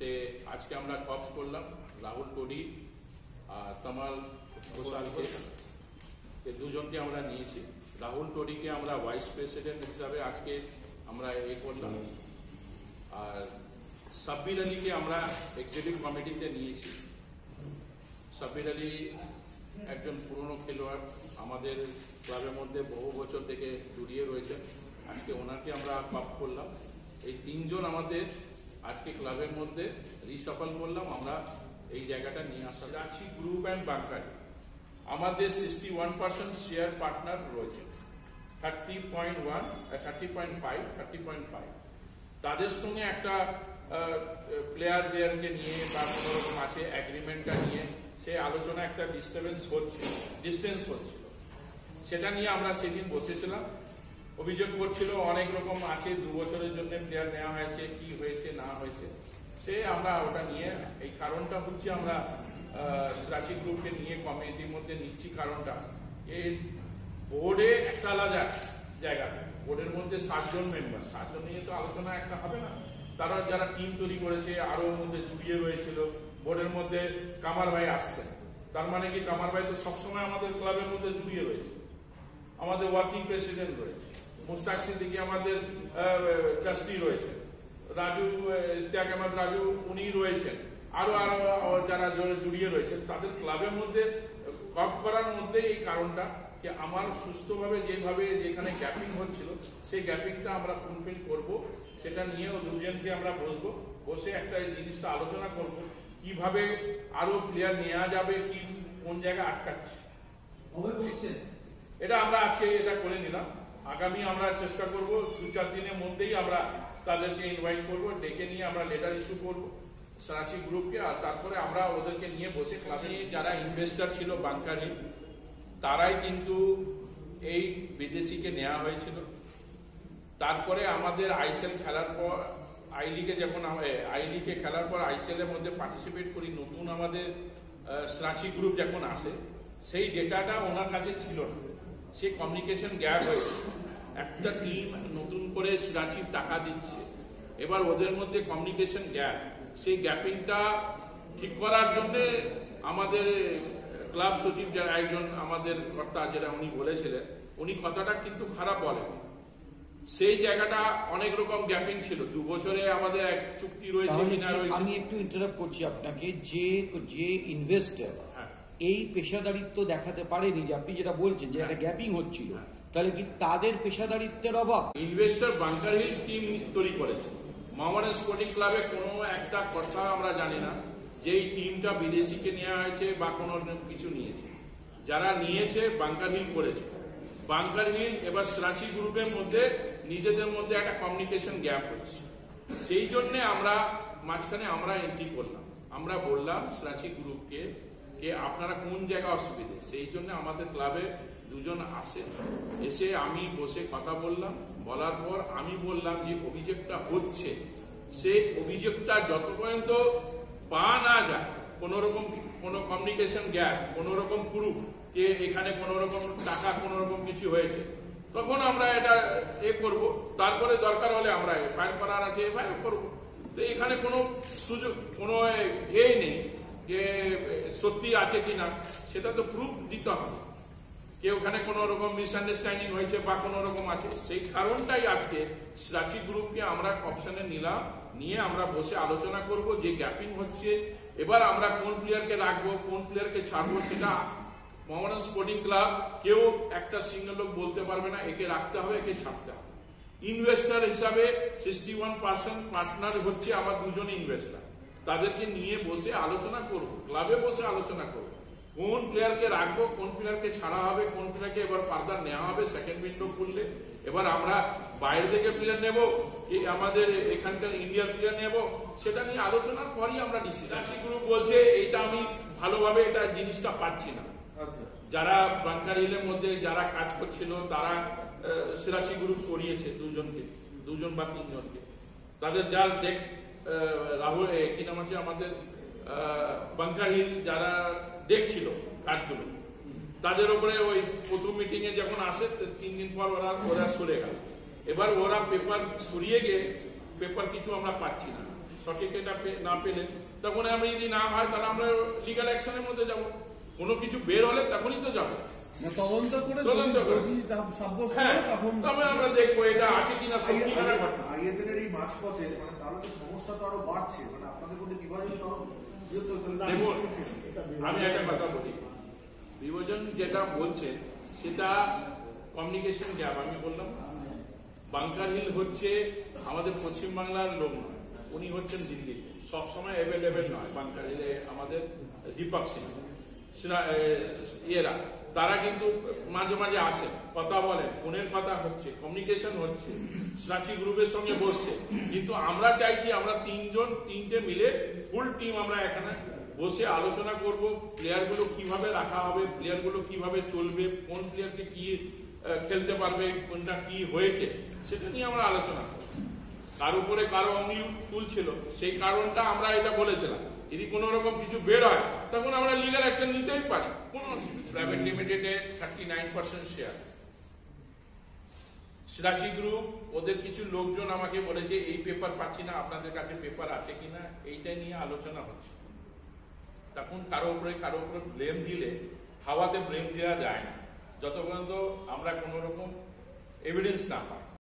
সে আজকে আমরা কপ করলাম রাহুল টোডি আর তমাল ঘোষালকে, দুজনকে আমরা নিয়েছি। রাহুল টোডিকে আমরা ভাইস প্রেসিডেন্ট হিসাবে আজকে আমরা করলাম, আর সাব্বির আলীকে আমরা এক্সিকিউটিভ কমিটিতে নিয়েছি। সাব্বির আলী একজন পুরনো খেলোয়াড়, আমাদের ক্লাবের মধ্যে বহু বছর থেকে জড়িয়ে রয়েছেন। আজকে ওনাকে আমরা কপ করলাম। এই তিনজন আমাদের আজকে ক্লাবের মধ্যে রিসাফল করলাম, আমরা এই জায়গাটা নিয়ে আসা যাচ্ছি। গ্রুপ অ্যান্ড বাংকার আমাদের 61% শেয়ার পার্টনার রয়েছে, 30.5 তাদের সঙ্গে একটা প্লেয়ারদেরকে নিয়ে বা কোনো রকম আছে এগ্রিমেন্টটা নিয়ে সে আলোচনা একটা ডিস্টেন্স হচ্ছিল, সেটা নিয়ে আমরা সেদিন বসেছিলাম। অভিযোগ করছিল অনেক রকম আছে, 2 বছরের জন্য প্লেয়ার নেওয়া হয়েছে, কি হয়েছে না হয়েছে সে আমরা ওটা নিয়ে এই কারণটা হচ্ছে আমরা রাঁচি গ্রুপকে নিয়ে কমিটির মধ্যে নিচ্ছি। কারণটা এই বোর্ডে একটা আলাদা জায়গা থাকে, বোর্ডের মধ্যে 7 জন মেম্বার, 7 জন নিয়ে তো আলোচনা একটা হবে না। তারা যারা টিম তৈরি করেছে আরো মধ্যে জুড়িয়ে রয়েছিল, বোর্ডের মধ্যে কামার ভাই আসছেন, তার মানে কি কামার ভাই তো সবসময় আমাদের ক্লাবের মধ্যে জুড়িয়ে রয়েছে, আমাদের ওয়ার্কিং প্রেসিডেন্ট রয়েছে, মুস্তাক সিদ্দিকী আমাদের ট্রাস্টি রয়েছে, রাজু ইশতিয়াক আহমেদ রাজু উনি রয়েছেন, আরো যারা জড়িয়ে রয়েছেন তাদের ক্লাবের মধ্যে কপ করার মধ্যে এই কারণটা যে আমার সুস্থভাবে যেভাবে যেখানে গ্যাপিং হচ্ছিল সেই গ্যাপিংটা আমরা ফুলফিল করব, সেটা নিয়েও দুজনকে আমরা বসে একটা এই জিনিসটা আলোচনা করব, কিভাবে আরো প্লেয়ার নেওয়া যাবে, কি কোন জায়গায় আটকাচ্ছে। এটা আমরা আজকে এটা করে নিলাম। আগামী আমরা চেষ্টা করব 2-4 দিনের মধ্যেই আমরা তাদেরকে ইনভাইট করব, ডেকে নিয়ে আমরা লেটার ইস্যু করব রাঁচি গ্রুপকে, আর তারপরে আমরা ওদেরকে নিয়ে বসে ক্লাবে যারা ইনভেস্টার ছিল বাংকারি তারাই কিন্তু এই বিদেশিকে নেওয়া হয়েছিল। তারপরে আমাদের আইএসএল খেলার পর আই লিগে খেলার পর আইএসএল এর মধ্যে পার্টিসিপেট করি, নতুন আমাদের রাঁচি গ্রুপ যখন আসে সেই ডেটাটা ওনার কাছে ছিল না, সে কমিউনিকেশন গ্যাপ হয়েছে। একটা টিম নতুন করে রাঁচির টাকা দিচ্ছে, এবার ওদের মধ্যে কমিউনিকেশন গ্যাপ, সেই গ্যাপিংটা ঠিক করার জন্য আমাদের ক্লাব সচিব যারা একজন আমাদের কর্তা যেটা উনি বলেছিলেন, উনি কথাটা কিন্তু খারাপ বলেন, সেই জায়গাটা অনেক রকম গ্যাপিং ছিল। 2 বছরে আমাদের এক চুক্তি রয়েছে কিনা রয়েছে। আমি একটু ইন্টারাপ্ট করছি আপনাকে, যে ইনভেস্টর এই পেশাদারিত্ব দেখাতে পারেনি, যে আপনি যেটা বলছেন যে একটা গ্যাপিং হচ্ছিল, তাহলে কি তাদের পেশাদারিত্বের অভাব? ইনভেস্টর বাংকার হিল টিম তৈরি করেছে, মোহামেডান স্পোর্টিং ক্লাবে কোনো একটা কথা আমরা জানি না যে এই টিমটা বিদেশিকে নেওয়া হয়েছে বা কোনো কিছু নিয়েছে। যারা নিয়েছে বাংকার হিল করেছে, বাংকার হিল এবার রাঁচি গ্রুপের মধ্যে নিজেদের মধ্যে একটা কমিউনিকেশন গ্যাপ হচ্ছে, সেই জন্য আমরা মাঝখানে আমরা এন্ট্রি করলাম। আমরা বললাম রাঁচি গ্রুপকে যে আপনারা কোন জায়গায় অসুবিধে, সেই জন্য আমাদের ক্লাবে 2 জন এসে আমি বসে কথা বললাম, বলার পর আমি বললাম যে অভিযোগটা হচ্ছে সেই অভিযোগটা যত পর্যন্ত পাওয়া না যায়, কোন রকম কোনো কমিউনিকেশন গ্যাপ, কোন রকম প্রুফ যে এখানে কোন রকম টাকা কোন রকম কিছু হয়েছে, তখন আমরা এটা করব। তারপরে দরকার হলে আমরা এফআইআর করার আছে এফআইআর করবো। তো এখানে কোনো সুযোগ কোনো নেই যে সত্যি আছে কিনা, সেটা তো প্রুফ দিতে হবে। কেউ ওখানে কোনো রকম মিসআন্ডারস্ট্যান্ডিং হয়েছে বা কোনো রকম আছে, সেই কারণটাই আজকে রাঁচি গ্রুপকে আমরা অপশনে নিলাম, নিয়ে আমরা বসে আলোচনা করব যে গ্যাপিং হচ্ছে, এবার আমরা কোন প্লেয়ারকে রাখবো কোন প্লেয়ারকে ছাড়বো, সেটা মোহামেডান স্পোর্টিং ক্লাব কেউ একটা সিঙ্গেল লোক বলতে পারবে না একে রাখতে হবে একে ছাড়তে হবে। ইনভেস্টার হিসাবে 61% পার্টনার হচ্ছে আমার 2 জন ইনভেস্টার, তাদেরকে নিয়ে বসে আলোচনা করব, ক্লাবে বসে আলোচনা করব কোন প্লেয়ারকে রাখবো, কোন প্লেয়ারকে ছাড়া হবে, কোন প্লেয়ারকে এবার ফার্দার নেওয়া হবে সেকেন্ড উইন্ডো খুললে। এবার আমরা বাইরে থেকে প্লেয়ার নেব কি আমাদের এখানকার ইন্ডিয়ার প্লেয়ার নেব, সেটা নিয়ে আলোচনার পরই আমরা ডিসিশন। রাঁচি গ্রুপ বলছে এইটা আমি ভালোভাবে এটা জিনিসটা পাচ্ছি না, যারা বাংকার হিলের মধ্যে যারা কাজ করছিল তারা রাঁচি গ্রুপ সরিয়েছে 2 জন বা 3 জনকে, তাদের যা রাহুল কি নাম আছে আমাদের বাংকার হিল যারা দেখছিল কাজগুলো, তাদের উপরে ওই প্রথম মিটিং এ যখন আসে 3 দিন পর ওরা সরে গেল। এবার ওরা পেপার সরিয়ে গিয়ে পেপার কিছু আমরা পাচ্ছি না, সঠিক এটা না পেলে, তখন আমরা যদি না হয় তাহলে আমরা লিগাল অ্যাকশনের মধ্যে যাব। কোনো কিছু বের হলে তখনই তো যাবো, তদন্ত করে হ্যাঁ, তবে আমরা দেখবো এটা আছে কিনা সত্যিকারের ঘটনা। আইএসএল এর এই মাঝপথে মানে তাহলে তো সমস্যা তো আরো বাড়ছে, মানে আপনাদের মধ্যে বিভাজন তো আরো দেখুন, আমি একটা কথা বলি, বিভাজন যেটা বলছেন সেটা কমিউনিকেশন গ্যাপ। আমি বললাম বাংকার হিল হচ্ছে আমাদের পশ্চিমবাংলার লোক নয়, উনি হচ্ছেন দিল্লিতে, সবসময় অ্যাভেলেবেল নয় বাংকার হিলে আমাদের দীপক সিং এরা, তারা কিন্তু মাঝে মাঝে আসে, কথা বলেন, ফোনের কথা হচ্ছে, কমিউনিকেশন হচ্ছে, সাচি গ্রুপের সঙ্গে বসছে। কিন্তু আমরা চাইছি আমরা তিনটে মিলে ফুল টিম আমরা এখানে বসে আলোচনা করব, প্লেয়ারগুলো কিভাবে রাখা হবে, প্লেয়ারগুলো কিভাবে চলবে, কোন প্লেয়ারকে কি খেলতে পারবে, কোনটা কি হয়েছে সেটা নিয়ে আমরা আলোচনা করব। তার উপরে কারো অঙ্গুলি তুলছিল, সেই কারণটা আমরা এটা বলেছিলাম, যদি কোনো রকম কিছু বের হয় তখন আমরা লিগাল অ্যাকশন নিতেই পারি, কোনো অসুবিধা। প্রাইভেট লিমিটেডে 39% শেয়ার, সিরাজি গ্রুপ ওদের কিছু লোকজন আমাকে বলেছে এই পেপার পাচ্ছি না, আপনাদের কাছে পেপার আছে কিনা, এইটা নিয়ে আলোচনা হচ্ছে। তখন কারো উপরে ব্লেম দিলে হাওয়াতে ব্লেম দেওয়া যায় না, যত পর্যন্ত আমরা কোনো রকম এভিডেন্স না পাই।